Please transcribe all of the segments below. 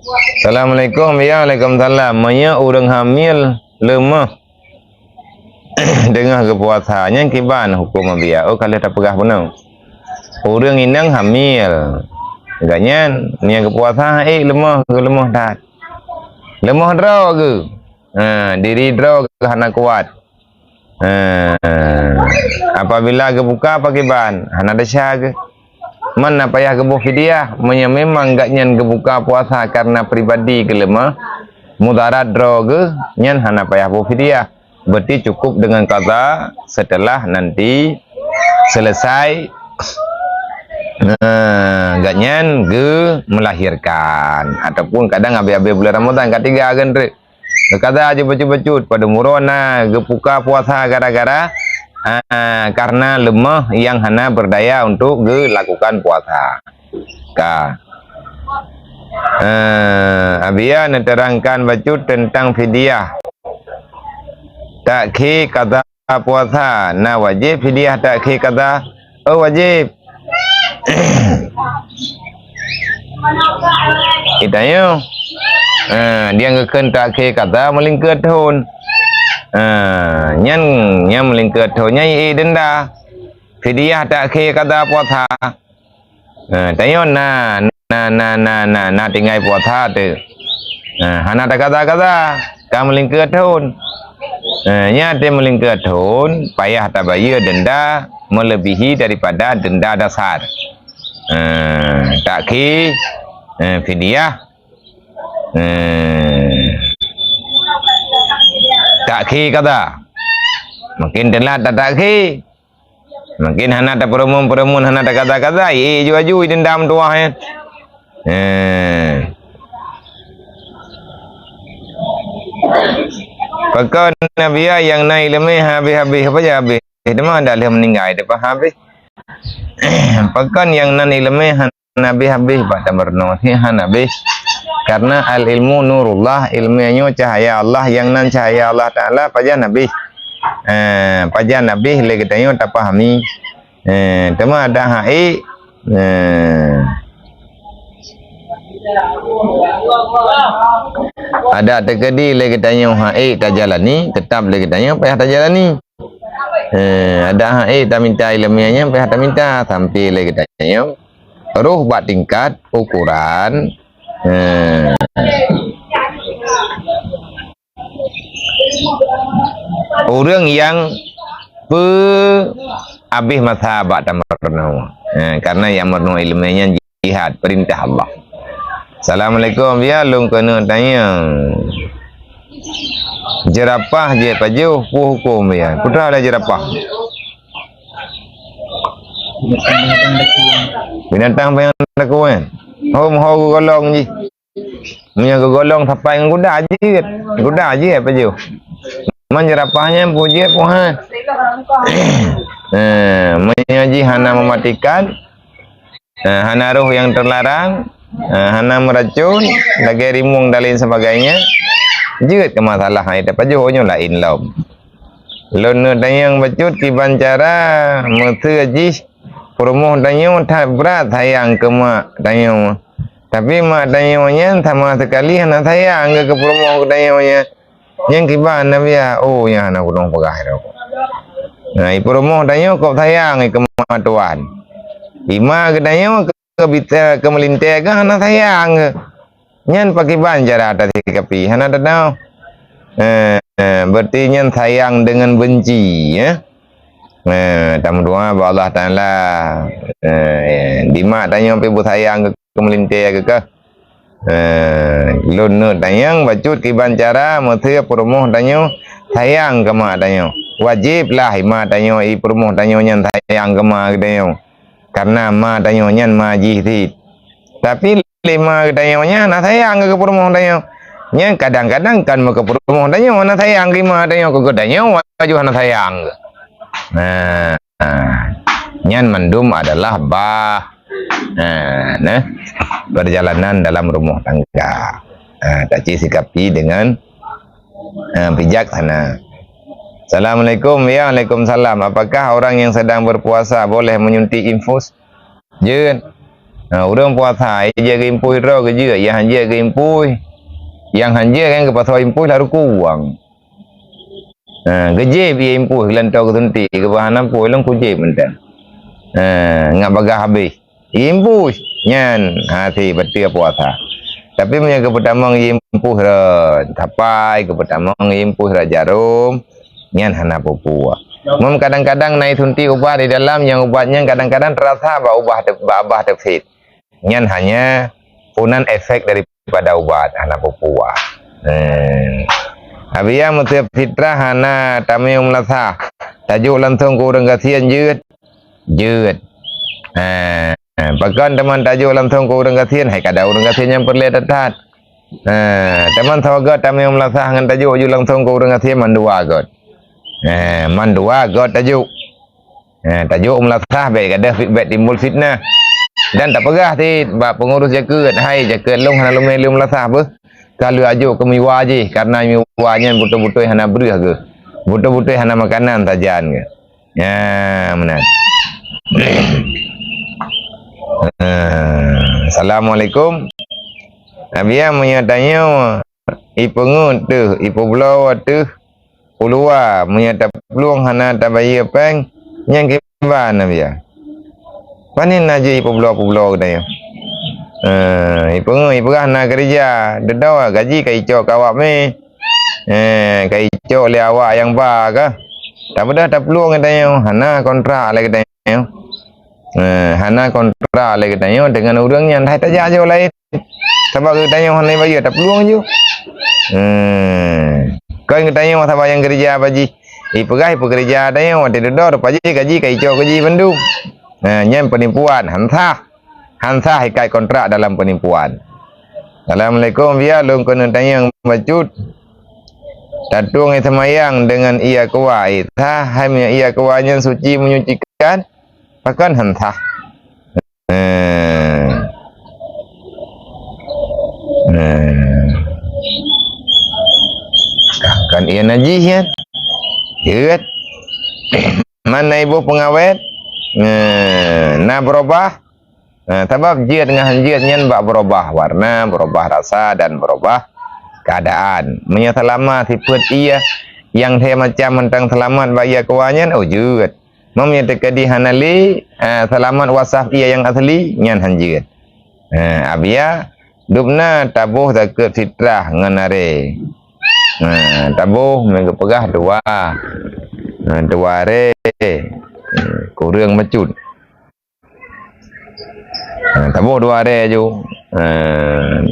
Assalamualaikum. Ya, Waalaikumsalam. Maya orang hamil lemah dengar kepuasanya kiban hukum biar. Oh, kalau tak pegah benar. Orang inang hamil. Ganyan, ni kepuasa lemah ke lemah dah. Lemah draw ke? Diri draw ke hana kuat. Apabila kebuka pakai ban, hana dasya ke? Mana payah kebuh fidyah? Memang gak nyan kebuka puasa karena pribadi ke lemah. Mudarat draw ke? Nyan hana payah kebuh fidyah. Berarti cukup dengan qada setelah nanti selesai ganyan ke melahirkan ataupun kadang habis-habis bulan Ramadan ketiga kan re kata aja becut-becut pada murona ge buka puasa gara-gara karena lemah yang hana berdaya untuk ge lakukan puasa ka abia neterangkan becut tentang fidyah takhir qada puasa na wajib fidyah takhir qada wajib. Kita yo dia ngeken takhir qada melingkar tahun nyan melingkar tahun nyai denda fidyah takhir qada puasa tayo na tinggal puasa tu hana tak kata ka melingkar tahun nya dia melingkar tahun payah tak bayar denda melebihi daripada denda dasar takhir fidyah takhir kata mungkin telat tak takhir mungkin hana tak peremun hana tak kata ju dendam tuah ya pakai nabiya yang naik lemah habis apa je habis demah dah leh meninggal depan habis pakan yang nan ilmu nabi habis pada berno han habis karena al ilmu nurullah ilmunya cahaya Allah yang nan cahaya Allah taala pajan nabi pajan nabi lagi tanya tak pahami tema ada hai ada terjadi lagi tanya hai tak jalani tetap lagi tanya payah tak jalani ada tak minta ilmiahnya payah tak minta sampai lagi tanya roh buat tingkat ukuran orang yang habis masa bak tamarno karena yang merno ilmiahnya jihad perintah Allah. Assalamualaikum ya long kena tanya jerapah je paju hukum ya putra ada jerapah binatang yang lakukan ho golong je punya golong sampai kuda je paju man jerapahnya puji Tuhan menyaji hana mematikan hana roh yang terlarang hana meracun lagi rimung dan lain sebagainya jeut ke masalah hai dapat johonyo lain laum lon dayang bacut kiban cara meuteujih promoh dayo tak berat sayang ke mak dayo tapi mak dayonya sama sekali hana sayang ke promoh dayonya yang kiban nabia oh ya hana kudong pegah dah nah i promoh dayo kok sayang ke mak tuan ima ke dayo ke bita ke melintai ke hana sayang ke nyan pakai banjar atas kapi hana dadau berarti nyan sayang dengan benci ya tamu doa ba Allah taala dimak tanya pe bu sayang ke melintai ke lun tanyang bacut ki bancara meutheu perumoh tanyo sayang ke mak tanyo wajib lah ima tanyo i perumoh tanyo nyan sayang ke mak tanyo karena mak tanyo nyan maji ti tapi lima dayonya nak sayang ke perumoh dayo nya kadang-kadang kan ke perumoh dayo nak sayang lima dayo ke dayo wajib nak sayang nyan mandum adalah perjalanan dalam rumah tangga tak sikapi dengan bijaksana. Assalamualaikum ya Waalaikumsalam. Apakah orang yang sedang berpuasa boleh menyuntik infus? Jeun Orang puasa dia ke impui ro ke je, yang hanja ke impui. Yang hanja kan ke pasal impui lalu kuang. Geje bi impui lantau ke tunti ke bahan apa long kuje menten. Ngak bagah habis. Impui nyan hati betul puasa. Tapi punya ke pertama impui ra tapai ke pertama impui ra jarum nyan hana pupua. Mem kadang-kadang naik tunti ubah di dalam yang ubatnya kadang-kadang terasa ubah terfit. Nyan hanya punan efek daripada ubat hana pupua. Abia mutiap fitrah hana tamium latha. Tajuk langsung kurang kasihan jut. Bahkan teman tajuk langsung kurang kasihan hai kada urang kasihan yang perlu datat. Teman sawagat tamium latha ngan tajuk ju langsung kurang kasihan mandua god. Mandua god tajuk. Tajuk latha baik kada feedback timbul fitnah. Dan tak pegah ti pengurus jaket hai jaket long hana lumel latha apa. Kalau ajuk ke miwa je karena miwanya betul-betul hana beruh ke. Betul-betul hana makanan tajan ke. Ya, benar. Assalamualaikum. Abia menyatanya ipengun tu, ipu tu ulua menyata peluang hana tabayi peng yang kimban abia. Panin aja ipu pulau kita ya. Iperah nak kerja dedau gaji kai cok awak me kai cok le awak yang ba ke tak pada tak peluang katanya hana kontrak le katanya hana kontrak le katanya dengan orang yang hai tak aja lain sebab katanya hana bagi tak peluang je kau katanya masa yang kerja baji iperah kerja katanya waktu dedau paji gaji kai cok gaji bandung nyam penipuan Hansa hikai kontrak dalam penipuan. Assalamualaikum ya long kena tanya macut. Tatung semayang dengan ia kuai. Hanya ia kuanya suci menyucikan. Bahkan hansa. Kan ia najis ya. Jerat. Mana ibu pengawet? Nak berubah? Sebab jihad dengan jihad nyan bak berubah warna, berubah rasa dan berubah keadaan. Menyelamat sifat ia yang dia macam mentang selamat bagi kawannya jihad. Menyatakan di hanali selamat wasaf ia yang asli nyan jihad. Abia dubna tabuh zakat fitrah nganare. Tabuh mengepegah dua re kurang macut. Tabuh 2 hari je.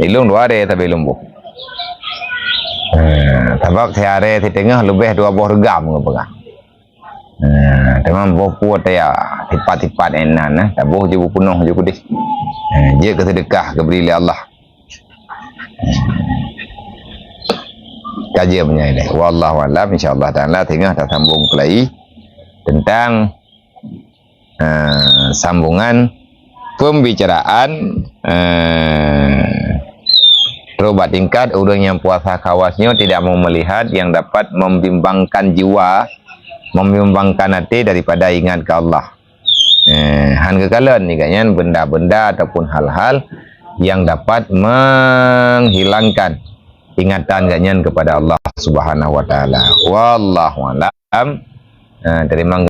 Ilung 2 hari tapi lumbuh. Sebab sehari di tengah lebih 2 buah regam ke pegang. Teman buah kuat ya tipat-tipat enak tabuh je penuh je kudis. Dia ke sedekah ke beri Allah. Kajian punya ini. Wallahu a'lam insyaallah taala tengah tak sambung lagi tentang sambungan pembicaraan terobat tingkat orang yang puasa khawasnya tidak mau melihat yang dapat membimbangkan jiwa, membimbangkan hati daripada ingat ke Allah. Han kekalan ni kan benda-benda ataupun hal-hal yang dapat menghilangkan ingatan ganyan kepada Allah Subhanahu wa taala. Wallahu a'lam. Terima